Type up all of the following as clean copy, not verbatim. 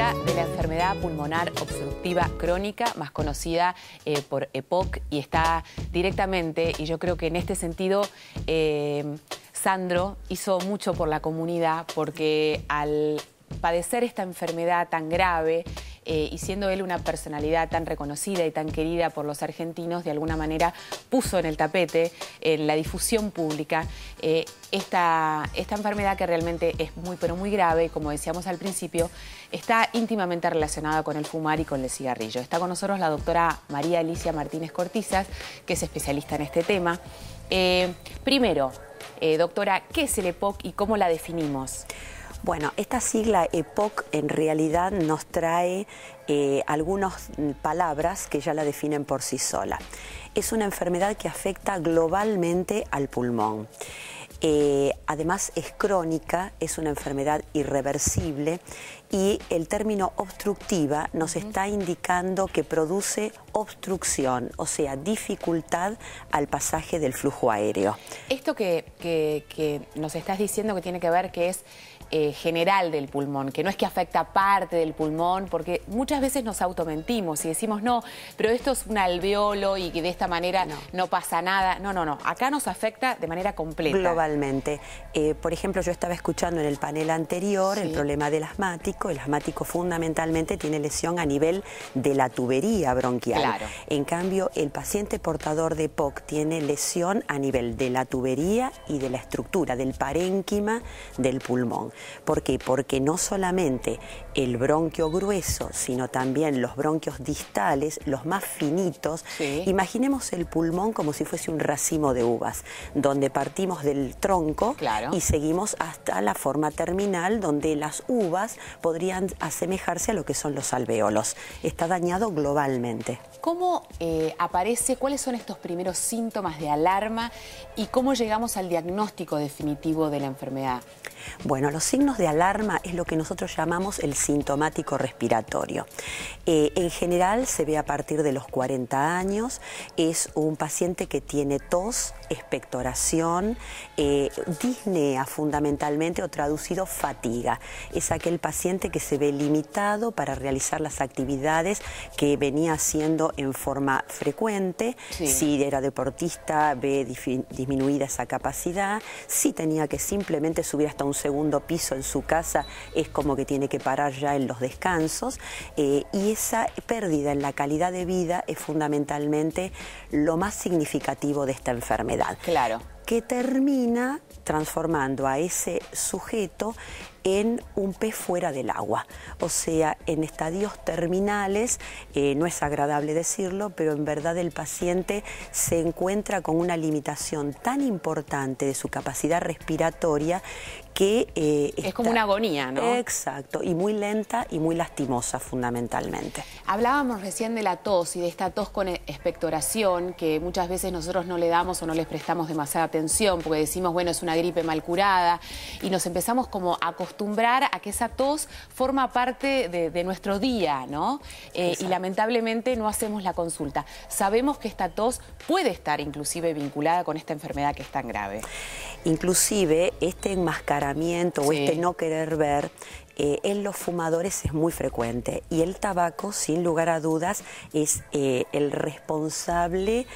habla de la enfermedad pulmonar obstructiva crónica, más conocida por EPOC, y está directamente, y yo creo que en este sentido Sandro hizo mucho por la comunidad, porque al padecer esta enfermedad tan grave, y siendo él una personalidad tan reconocida y tan querida por los argentinos, de alguna manera puso en el tapete, en la difusión pública, esta enfermedad que realmente es muy, pero muy grave, como decíamos al principio, está íntimamente relacionada con el fumar y con el cigarrillo. Está con nosotros la doctora María Alicia Martínez Cortizas, que es especialista en este tema. Primero, doctora, ¿qué es el EPOC y cómo la definimos? Bueno, esta sigla EPOC en realidad nos trae algunas palabras que ya la definen por sí sola. Es una enfermedad que afecta globalmente al pulmón. Además es crónica, es una enfermedad irreversible y el término obstructiva nos está indicando que produce obstrucción, o sea, dificultad al pasaje del flujo aéreo. Esto que nos estás diciendo que tiene que ver que es general del pulmón, que no es que afecta parte del pulmón, porque muchas veces nos automentimos y decimos no, pero esto es un alveolo y que de esta manera no pasa nada. No, acá nos afecta de manera completa. Globalmente. Por ejemplo, yo estaba escuchando en el panel anterior el problema del asmático. El asmático fundamentalmente tiene lesión a nivel de la tubería bronquial. Claro. En cambio, el paciente portador de EPOC tiene lesión a nivel de la tubería y de la estructura, del parénquima del pulmón. ¿Por qué? Porque no solamente el bronquio grueso, sino también los bronquios distales, los más finitos. Imaginemos el pulmón como si fuese un racimo de uvas, donde partimos del tronco y seguimos hasta la forma terminal, donde las uvas podrían asemejarse a lo que son los alvéolos. Está dañado globalmente. ¿Cómo aparece, cuáles son estos primeros síntomas de alarma y cómo llegamos al diagnóstico definitivo de la enfermedad? Bueno, los signos de alarma es lo que nosotros llamamos el sintomático respiratorio. En general se ve a partir de los 40 años, es un paciente que tiene tos, expectoración, disnea fundamentalmente, o traducido fatiga. Es aquel paciente que se ve limitado para realizar las actividades que venía haciendo en forma frecuente. Si era deportista, ve disminuida esa capacidad. Si tenía que simplemente subir hasta un segundo piso en su casa, es como que tiene que parar ya en los descansos, y esa pérdida en la calidad de vida es fundamentalmente lo más significativo de esta enfermedad. Claro. Que termina transformando a ese sujeto en un pez fuera del agua, o sea, en estadios terminales. No es agradable decirlo, pero en verdad el paciente se encuentra con una limitación tan importante de su capacidad respiratoria que es como una agonía, ¿no? Exacto, y muy lenta y muy lastimosa fundamentalmente. Hablábamos recién de la tos y de esta tos con expectoración, que muchas veces nosotros no le damos o no les prestamos demasiada atención, porque decimos, bueno, es una gripe mal curada, y nos empezamos como a acostumbrar a que esa tos forma parte de nuestro día, ¿no? Y lamentablemente no hacemos la consulta. Sabemos que esta tos puede estar inclusive vinculada con esta enfermedad que es tan grave. Inclusive este enmascaramiento o este no querer ver en los fumadores es muy frecuente, y el tabaco, sin lugar a dudas, es el responsable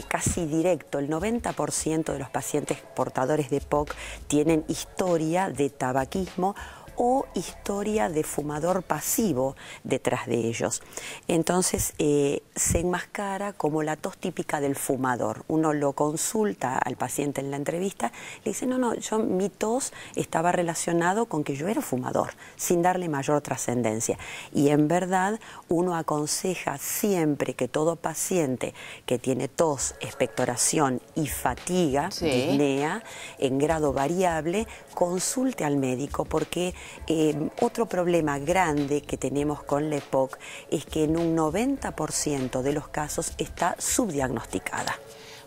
casi directo. El 90% de los pacientes portadores de EPOC tienen historia de tabaquismo o historia de fumador pasivo detrás de ellos. Entonces se enmascara como la tos típica del fumador. Uno lo consulta al paciente en la entrevista, le dice, no, mi tos estaba relacionado con que yo era fumador, sin darle mayor trascendencia. Y en verdad uno aconseja siempre que todo paciente que tiene tos, expectoración y fatiga, disnea, en grado variable, consulte al médico, porque otro problema grande que tenemos con la EPOC es que en un 90% de los casos está subdiagnosticada.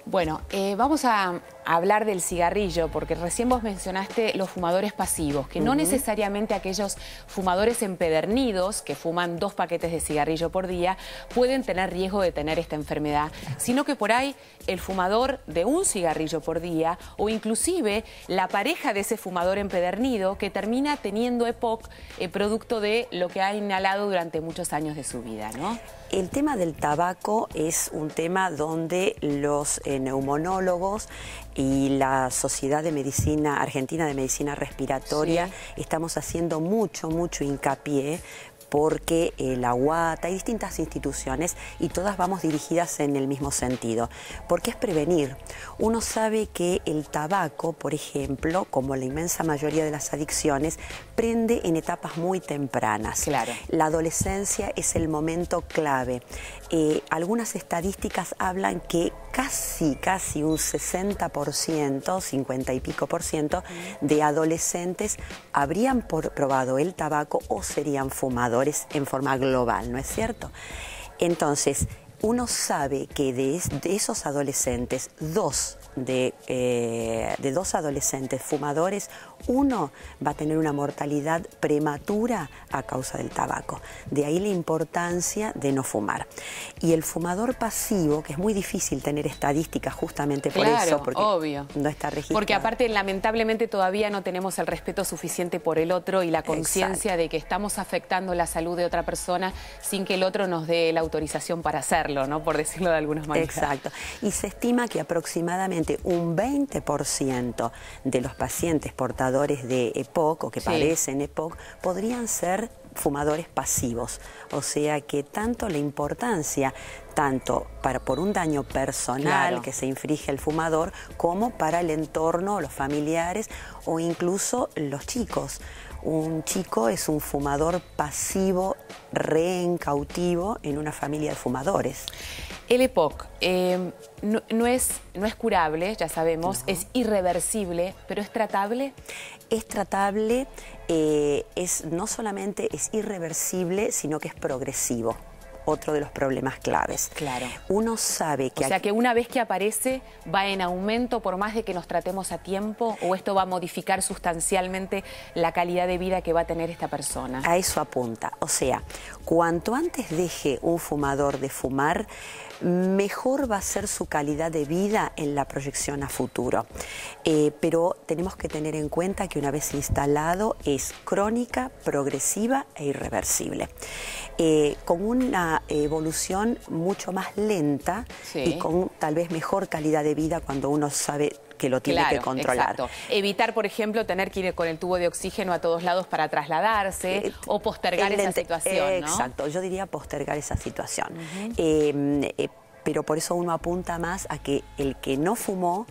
Bueno, vamos a hablar del cigarrillo, porque recién vos mencionaste los fumadores pasivos, que no necesariamente aquellos fumadores empedernidos que fuman 2 paquetes de cigarrillo por día pueden tener riesgo de tener esta enfermedad, sino que por ahí el fumador de un cigarrillo por día o inclusive la pareja de ese fumador empedernido que termina teniendo EPOC producto de lo que ha inhalado durante muchos años de su vida, ¿no? El tema del tabaco es un tema donde los neumonólogos y la Sociedad de Medicina Argentina de Medicina Respiratoria estamos haciendo mucho hincapié, porque la UATA y distintas instituciones, y todas vamos dirigidas en el mismo sentido, porque es prevenir. Uno sabe que el tabaco, por ejemplo, como la inmensa mayoría de las adicciones, prende en etapas muy tempranas. Claro. La adolescencia es el momento clave. Algunas estadísticas hablan que casi un 60%, 50 y pico por ciento de adolescentes habrían probado el tabaco o serían fumadores en forma global, ¿no es cierto? Entonces, uno sabe que de esos adolescentes, de dos adolescentes fumadores, uno va a tener una mortalidad prematura a causa del tabaco. De ahí la importancia de no fumar. Y el fumador pasivo, que es muy difícil tener estadísticas justamente por eso, porque no está registrado. Porque aparte, lamentablemente, todavía no tenemos el respeto suficiente por el otro y la conciencia de que estamos afectando la salud de otra persona sin que el otro nos dé la autorización para hacerlo, ¿no? Por decirlo de alguna manera. Exacto. Y se estima que aproximadamente un 20% de los pacientes portadores de EPOC o que padecen EPOC podrían ser fumadores pasivos. O sea que tanto la importancia, tanto por un daño personal que se inflige el fumador, como para el entorno, los familiares o incluso los chicos. Un chico es un fumador pasivo, rehén, cautivo en una familia de fumadores. El EPOC no es curable, ya sabemos, es irreversible, pero ¿es tratable? Es tratable, no solamente es irreversible, sino que es progresivo. Otro de los problemas claves. Claro. Uno sabe que... O sea que una vez que aparece va en aumento por más de que nos tratemos a tiempo, ¿o esto va a modificar sustancialmente la calidad de vida que va a tener esta persona? A eso apunta. O sea, cuanto antes deje un fumador de fumar, mejor va a ser su calidad de vida en la proyección a futuro. Pero tenemos que tener en cuenta que una vez instalado es crónica, progresiva e irreversible. Con una evolución mucho más lenta y con tal vez mejor calidad de vida cuando uno sabe que lo tiene que controlar. Exacto. Evitar, por ejemplo, tener que ir con el tubo de oxígeno a todos lados para trasladarse o postergar esa situación, ¿no? Exacto, yo diría postergar esa situación. Pero por eso uno apunta más a que el que no fumó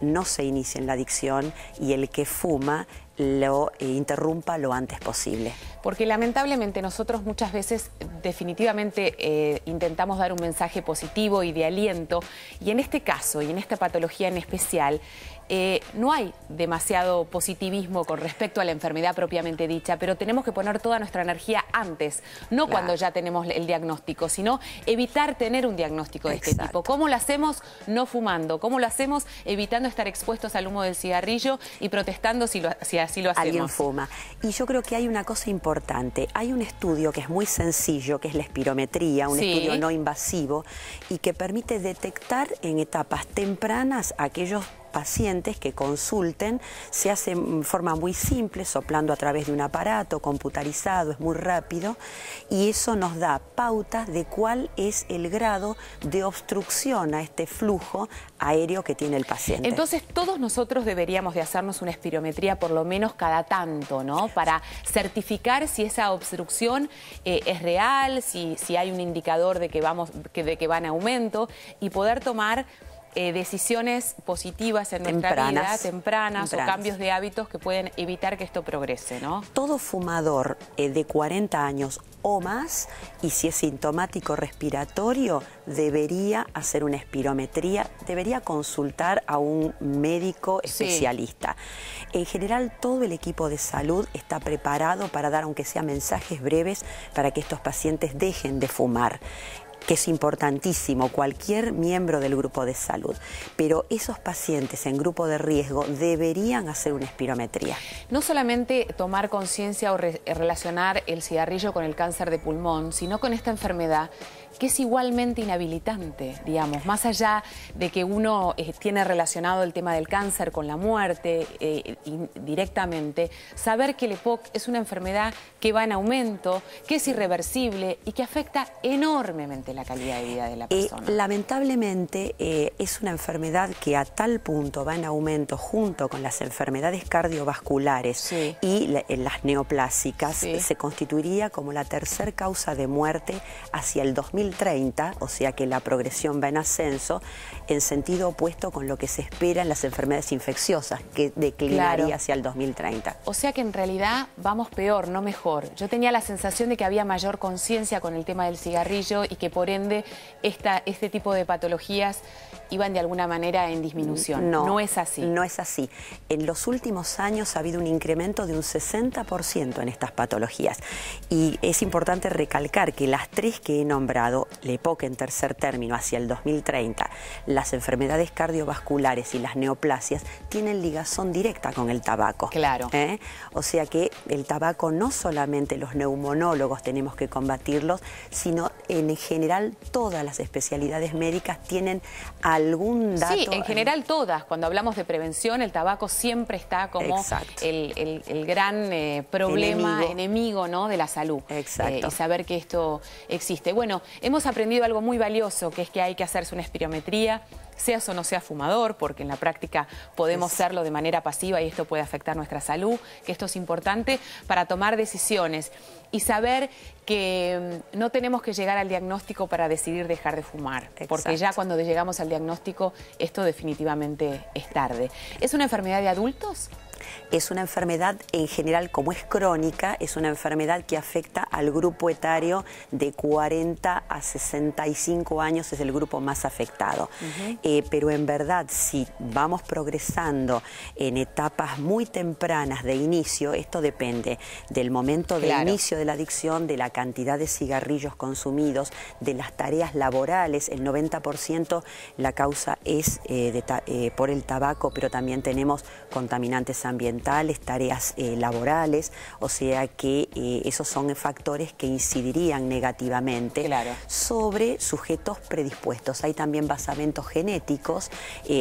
no se inicie en la adicción y el que fuma lo interrumpa lo antes posible. Porque lamentablemente nosotros muchas veces definitivamente intentamos dar un mensaje positivo y de aliento, y en este caso y en esta patología en especial no hay demasiado positivismo con respecto a la enfermedad propiamente dicha, pero tenemos que poner toda nuestra energía antes, no cuando ya tenemos el diagnóstico, sino evitar tener un diagnóstico de este tipo. ¿Cómo lo hacemos? No fumando. ¿Cómo lo hacemos? Evitando estar expuestos al humo del cigarrillo y protestando si así lo hacemos. Alguien fuma. Y yo creo que hay una cosa importante. Hay un estudio que es muy sencillo, que es la espirometría, un estudio no invasivo, y que permite detectar en etapas tempranas aquellos pacientes que consulten. Se hace en forma muy simple, soplando a través de un aparato computarizado, es muy rápido, y eso nos da pautas de cuál es el grado de obstrucción a este flujo aéreo que tiene el paciente. Entonces todos nosotros deberíamos de hacernos una espirometría por lo menos cada tanto, ¿no? Para certificar si esa obstrucción es real, si hay un indicador de que va en aumento, y poder tomar decisiones positivas en nuestra vida, tempranas, o cambios de hábitos que pueden evitar que esto progrese, ¿no? Todo fumador de 40 años o más, y si es sintomático respiratorio, debería hacer una espirometría, debería consultar a un médico especialista. En general, todo el equipo de salud está preparado para dar, aunque sea mensajes breves, para que estos pacientes dejen de fumar. que es importantísimo, cualquier miembro del grupo de salud, pero esos pacientes en grupo de riesgo deberían hacer una espirometría. No solamente tomar conciencia o relacionar el cigarrillo con el cáncer de pulmón, sino con esta enfermedad que es igualmente inhabilitante, digamos, más allá de que uno tiene relacionado el tema del cáncer con la muerte directamente, saber que el EPOC es una enfermedad que va en aumento, que es irreversible y que afecta enormemente la calidad de vida de la persona. Lamentablemente es una enfermedad que a tal punto va en aumento junto con las enfermedades cardiovasculares sí. y las neoplásicas, sí. se constituiría como la tercer causa de muerte hacia el 2030, o sea que la progresión va en ascenso, en sentido opuesto con lo que se espera en las enfermedades infecciosas, que declinaría claro. hacia el 2030. O sea que en realidad vamos peor, no mejor. Yo tenía la sensación de que había mayor conciencia con el tema del cigarrillo y que por ende este tipo de patologías iban de alguna manera en disminución. No es así. No es así. En los últimos años ha habido un incremento de un 60% en estas patologías. Y es importante recalcar que las tres que he nombrado, el EPOC en tercer término hacia el 2030, las enfermedades cardiovasculares y las neoplasias, tienen ligazón directa con el tabaco. Claro. O sea que el tabaco no solamente los neumonólogos tenemos que combatirlos, sino en general todas las especialidades médicas tienen algún dato. Sí, en general todas. Cuando hablamos de prevención, el tabaco siempre está como el gran problema, enemigo, ¿no?, de la salud. Exacto. Y saber que esto existe. Bueno, hemos aprendido algo muy valioso, que es que hay que hacerse una espirometría, seas o no seas fumador, porque en la práctica podemos serlo de manera pasiva y esto puede afectar nuestra salud, que esto es importante para tomar decisiones y saber que no tenemos que llegar al diagnóstico para decidir dejar de fumar, porque ya cuando llegamos al diagnóstico esto definitivamente es tarde. ¿Es una enfermedad de adultos? Es una enfermedad en general, como es crónica, es una enfermedad que afecta al grupo etario de 40 a 65 años, es el grupo más afectado. Pero en verdad, si vamos progresando en etapas muy tempranas de inicio, esto depende del momento de inicio de la adicción, de la cantidad de cigarrillos consumidos, de las tareas laborales. El 90% la causa es por el tabaco, pero también tenemos contaminantes ambientales, tareas laborales, o sea que esos son factores que incidirían negativamente sobre sujetos predispuestos. Hay también basamentos genéticos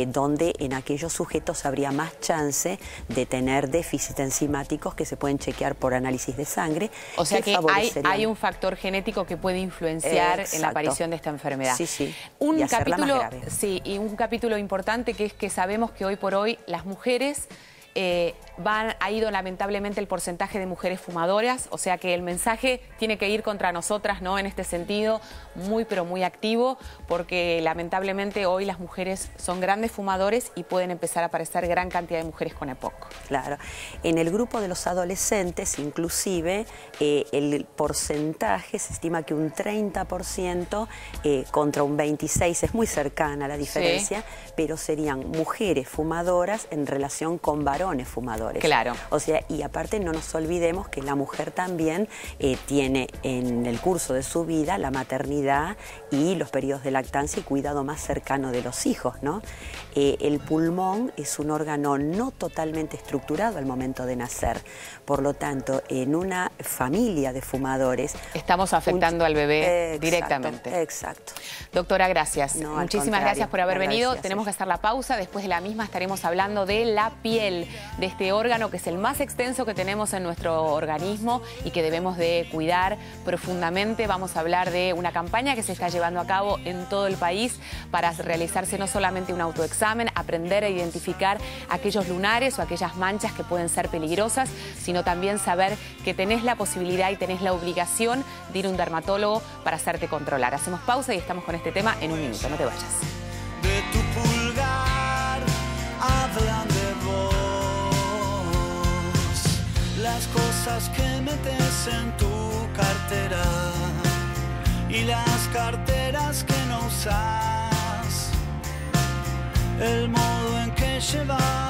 donde en aquellos sujetos habría más chance de tener déficits enzimáticos que se pueden chequear por análisis de sangre. O sea que hay un factor genético que puede influenciar en la aparición de esta enfermedad. Sí, sí. Un capítulo importante que es que sabemos que hoy por hoy las mujeres ha ido lamentablemente el porcentaje de mujeres fumadoras, o sea que el mensaje tiene que ir contra nosotras, ¿no? En este sentido, muy pero muy activo, porque lamentablemente hoy las mujeres son grandes fumadores y pueden empezar a aparecer gran cantidad de mujeres con EPOC. Claro. En el grupo de los adolescentes, inclusive, el porcentaje se estima que un 30% contra un 26%, es muy cercana la diferencia, pero serían mujeres fumadoras en relación con varones fumadores. Claro. O sea, y aparte no nos olvidemos que la mujer también tiene en el curso de su vida la maternidad y los periodos de lactancia y cuidado más cercano de los hijos, ¿no? El pulmón es un órgano no totalmente estructurado al momento de nacer. Por lo tanto, en una familia de fumadores... Estamos afectando al bebé directamente. Exacto. Doctora, gracias. No, muchísimas gracias por haber venido. Tenemos que hacer la pausa. Después de la misma estaremos hablando de la piel, de este órgano que es el más extenso que tenemos en nuestro organismo y que debemos de cuidar profundamente. Vamos a hablar de una campaña que se está llevando a cabo en todo el país para realizarse no solamente un autoexamen, aprender a identificar aquellos lunares o aquellas manchas que pueden ser peligrosas, sino también saber que tenés la posibilidad y tenés la obligación de ir a un dermatólogo para hacerte controlar. Hacemos pausa y estamos con este tema en un minuto. No te vayas. De tu pulgar hablan de vos, las cosas que metes en tu cartera y las carteras que no usas, el modo en que llevas